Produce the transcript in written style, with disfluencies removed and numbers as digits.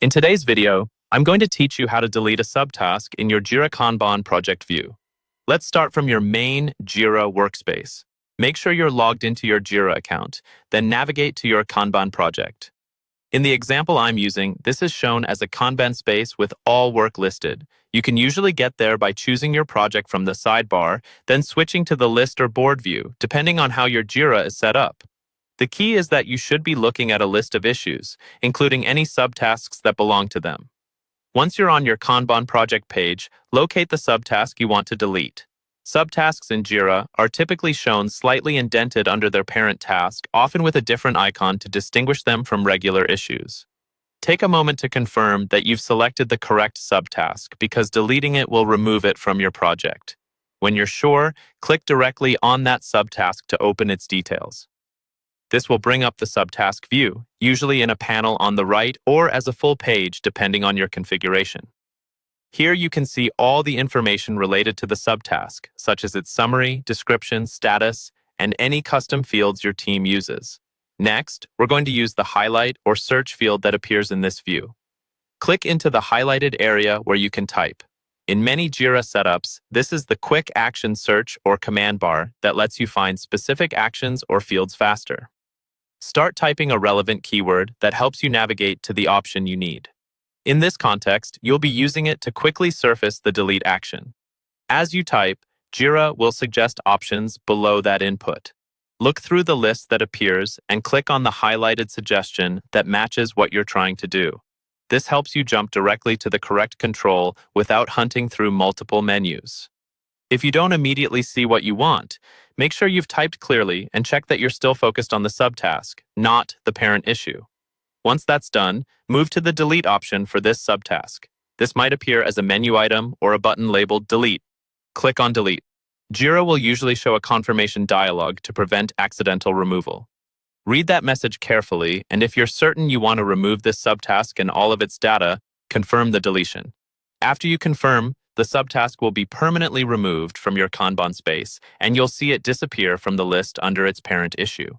In today's video, I'm going to teach you how to delete a subtask in your Jira Kanban project view. Let's start from your main Jira workspace. Make sure you're logged into your Jira account, then navigate to your Kanban project. In the example I'm using, this is shown as a Kanban space with all work listed. You can usually get there by choosing your project from the sidebar, then switching to the list or board view, depending on how your Jira is set up. The key is that you should be looking at a list of issues, including any subtasks that belong to them. Once you're on your Kanban project page, locate the subtask you want to delete. Subtasks in Jira are typically shown slightly indented under their parent task, often with a different icon to distinguish them from regular issues. Take a moment to confirm that you've selected the correct subtask because deleting it will remove it from your project. When you're sure, click directly on that subtask to open its details. This will bring up the subtask view, usually in a panel on the right or as a full page depending on your configuration. Here you can see all the information related to the subtask, such as its summary, description, status, and any custom fields your team uses. Next, we're going to use the highlight or search field that appears in this view. Click into the highlighted area where you can type. In many Jira setups, this is the quick action search or command bar that lets you find specific actions or fields faster. Start typing a relevant keyword that helps you navigate to the option you need. In this context, you'll be using it to quickly surface the delete action. As you type, Jira will suggest options below that input. Look through the list that appears and click on the highlighted suggestion that matches what you're trying to do. This helps you jump directly to the correct control without hunting through multiple menus. If you don't immediately see what you want, make sure you've typed clearly and check that you're still focused on the subtask, not the parent issue. Once that's done, move to the delete option for this subtask. This might appear as a menu item or a button labeled delete. Click on delete. Jira will usually show a confirmation dialog to prevent accidental removal. Read that message carefully, and if you're certain you want to remove this subtask and all of its data, confirm the deletion. After you confirm, the subtask will be permanently removed from your Kanban space, and you'll see it disappear from the list under its parent issue.